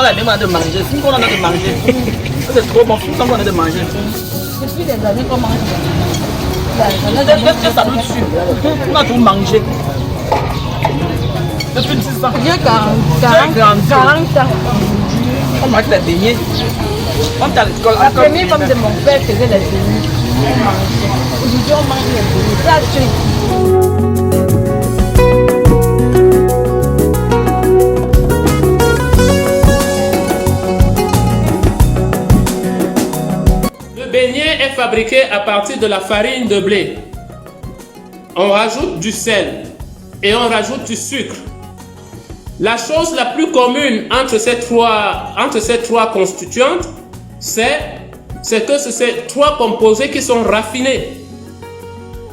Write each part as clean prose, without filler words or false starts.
franchement, la demande de manger. Si on a de manger, c'est trop bon. Si on a de manger. Depuis des années qu'on mange. Qu'est-ce que ça nous tue? On a tout mangé. Depuis 10 ans. J'ai 40 ans. On mange des beignets. La première femme de mon père faisait les beignets. Aujourd'hui, on mange les beignets. Ça tue. Le beignet est fabriqué à partir de la farine de blé. On rajoute du sel et on rajoute du sucre. La chose la plus commune entre ces trois constituantes, c'est que ces trois composés qui sont raffinés.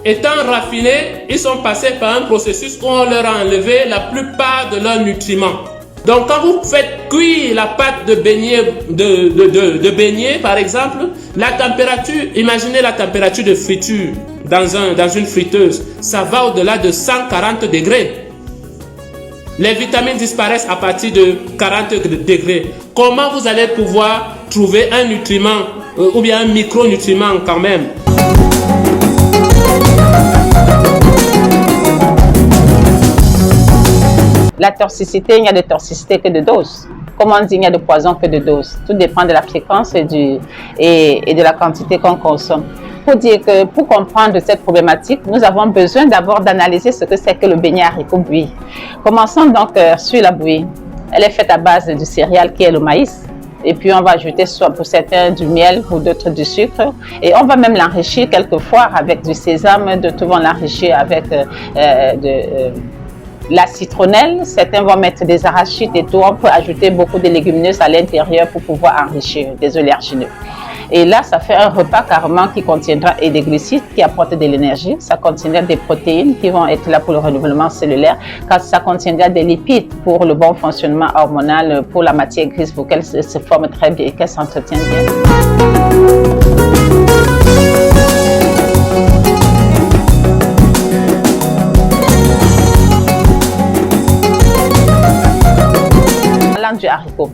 Étant raffinés, ils sont passés par un processus où on leur a enlevé la plupart de leurs nutriments. Donc quand vous faites cuire la pâte de beignet, par exemple, la température, imaginez la température de friture dans une friteuse, ça va au-delà de 140 degrés. Les vitamines disparaissent à partir de 40 degrés. Comment vous allez pouvoir trouver un nutriment ou bien un micronutriment quand même? La toxicité, il n'y a de toxicité que de dose. Comme on dit, il n'y a de poison que de dose. Tout dépend de la fréquence et de la quantité qu'on consomme. Pour dire que pour comprendre cette problématique, nous avons besoin d'abord d'analyser ce que c'est que le beignet haricot bouilli. Commençons donc sur la bouillie. Elle est faite à base du céréal qui est le maïs. Et puis on va ajouter soit pour certains du miel, pour d'autres du sucre. Et on va même l'enrichir quelquefois avec du sésame, d'autres vont l'enrichir avec la citronnelle. Certains vont mettre des arachides et tout. On peut ajouter beaucoup de légumineuses à l'intérieur pour pouvoir enrichir des oléagineux. Et là, ça fait un repas carrément qui contiendra et des glucides qui apportent de l'énergie. Ça contiendra des protéines qui vont être là pour le renouvellement cellulaire. Car ça contiendra des lipides pour le bon fonctionnement hormonal, pour la matière grise pour qu'elle se forme très bien et qu'elle s'entretienne bien. Du haricot.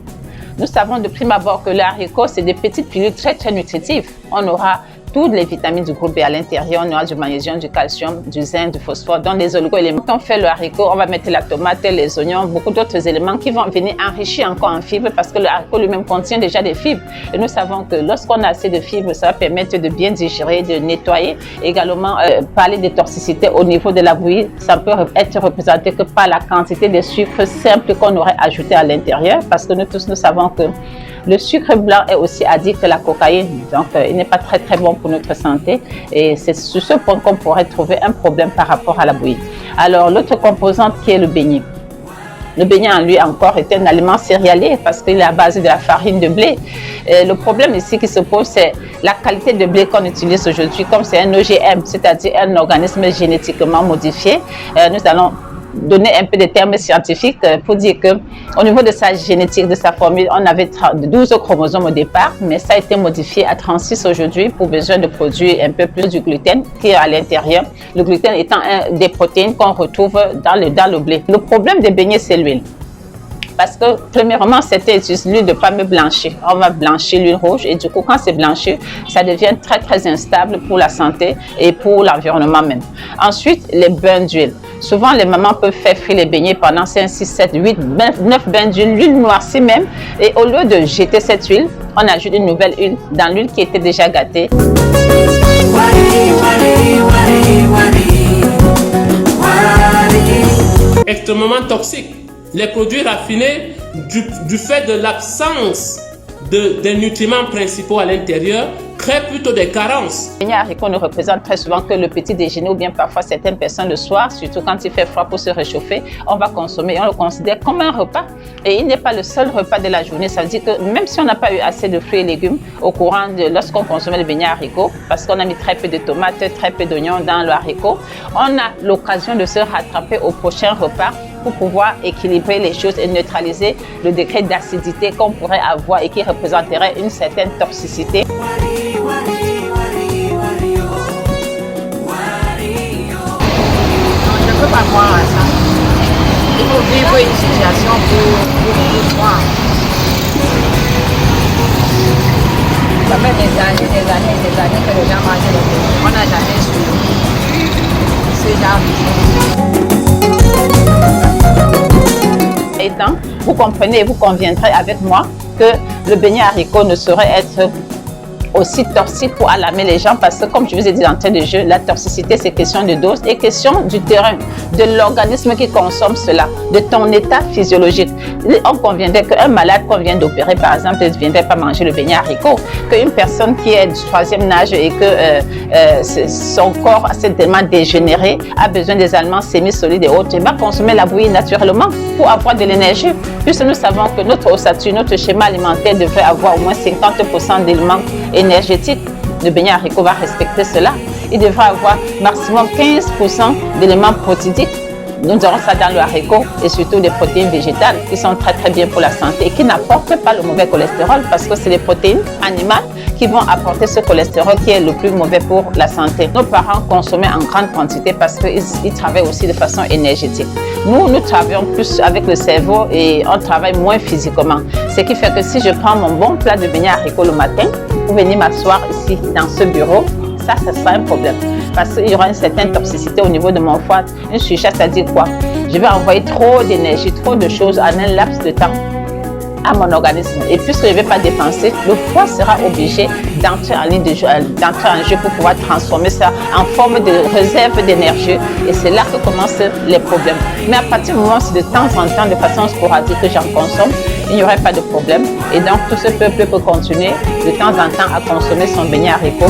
Nous savons de prime abord que le haricot, c'est des petites pilules très nutritives. On aura toutes les vitamines du groupe B à l'intérieur. On aura du magnésium, du calcium, du zinc, du phosphore, donc les oligo-éléments. Quand on fait le haricot, on va mettre la tomate, les oignons, beaucoup d'autres éléments qui vont venir enrichir encore en fibres parce que le haricot lui-même contient déjà des fibres. Et nous savons que lorsqu'on a assez de fibres, ça va permettre de bien digérer, de nettoyer. Également, parler de toxicité au niveau de la bouillie, ça peut être représenté que par la quantité de sucre simple qu'on aurait ajouté à l'intérieur parce que nous tous, nous savons que le sucre blanc est aussi addict à la cocaïne, donc il n'est pas très bon pour notre santé et c'est sur ce point qu'on pourrait trouver un problème par rapport à la bouillie. Alors l'autre composante qui est le beignet. Le beignet en lui encore est un aliment céréalier parce qu'il est à base de la farine de blé. Et le problème ici qui se pose, c'est la qualité de blé qu'on utilise aujourd'hui, comme c'est un OGM, c'est-à-dire un organisme génétiquement modifié. Nous allons donner un peu de termes scientifiques pour dire que au niveau de sa génétique, de sa formule, on avait 12 chromosomes au départ, mais ça a été modifié à 36 aujourd'hui pour besoin de produire un peu plus du gluten qui est à l'intérieur. Le gluten étant des protéines qu'on retrouve dans le blé. Le problème des beignets, c'est l'huile. Parce que, premièrement, c'était l'huile de palme blanchie. On va blanchir l'huile rouge et du coup, quand c'est blanchi, ça devient très instable pour la santé et pour l'environnement même. Ensuite, les bains d'huile. Souvent, les mamans peuvent faire frire les beignets pendant 5, 6, 7, 8, 9 bains d'huile, l'huile noircie même. Et au lieu de jeter cette huile, on ajoute une nouvelle huile dans l'huile qui était déjà gâtée. Extrêmement toxique. Les produits raffinés, du fait de l'absence des nutriments principaux à l'intérieur, créent plutôt des carences. Le beignet haricot ne représente très souvent que le petit déjeuner ou bien parfois certaines personnes le soir, surtout quand il fait froid pour se réchauffer, on va consommer, on le considère comme un repas. Et il n'est pas le seul repas de la journée. Ça veut dire que même si on n'a pas eu assez de fruits et légumes au courant de lorsqu'on consommait le beignet haricot, parce qu'on a mis très peu de tomates, très peu d'oignons dans le haricot, on a l'occasion de se rattraper au prochain repas pour pouvoir équilibrer les choses et neutraliser le degré d'acidité qu'on pourrait avoir et qui représenterait une certaine toxicité. Je ne peux pas croire à ça. Il faut vivre une situation pour voir. Ça fait des années que les gens mangent les beignets. On n'a jamais suivi ce genre de choses. Étant, vous comprenez et vous conviendrez avec moi que le beignet haricot ne saurait être aussi toxique pour alarmer les gens parce que, comme je vous ai dit d'entrée de jeu, la toxicité, c'est question de dose et question du terrain, de l'organisme qui consomme cela, de ton état physiologique. On conviendrait qu'un malade qu'on vient d'opérer, par exemple, ne viendrait pas manger le beignet haricot, qu'une personne qui est du 3e âge et que son corps s'est tellement dégénéré, a besoin des aliments semi-solides et autres, il va consommer la bouillie naturellement pour avoir de l'énergie. Puisque nous savons que notre ossature, notre schéma alimentaire devrait avoir au moins 50% d'éléments énergétique. Le beignet haricot va respecter cela. Il devra avoir maximum 15% d'éléments protéiques. Nous aurons ça dans le haricot et surtout des protéines végétales qui sont très très bien pour la santé et qui n'apportent pas le mauvais cholestérol parce que c'est les protéines animales qui vont apporter ce cholestérol qui est le plus mauvais pour la santé. Nos parents consommaient en grande quantité parce qu'ils travaillent aussi de façon énergétique. Nous travaillons plus avec le cerveau et on travaille moins physiquement. Ce qui fait que si je prends mon bon plat de beignet haricot le matin, pour venir m'asseoir ici dans ce bureau, ça sera un problème. Parce qu'il y aura une certaine toxicité au niveau de mon foie. Une surcharge, c'est-à-dire quoi? Je vais envoyer trop d'énergie, trop de choses en un laps de temps à mon organisme. Et puisque je ne vais pas dépenser, le foie sera obligé d'entrer en ligne de jeu, d'entrer en jeu pour pouvoir transformer ça en forme de réserve d'énergie. Et c'est là que commencent les problèmes. Mais à partir du moment où c'est de temps en temps, de façon sporadique que j'en consomme, il n'y aurait pas de problème. Et donc tout ce peuple peut continuer de temps en temps à consommer son beignet haricot.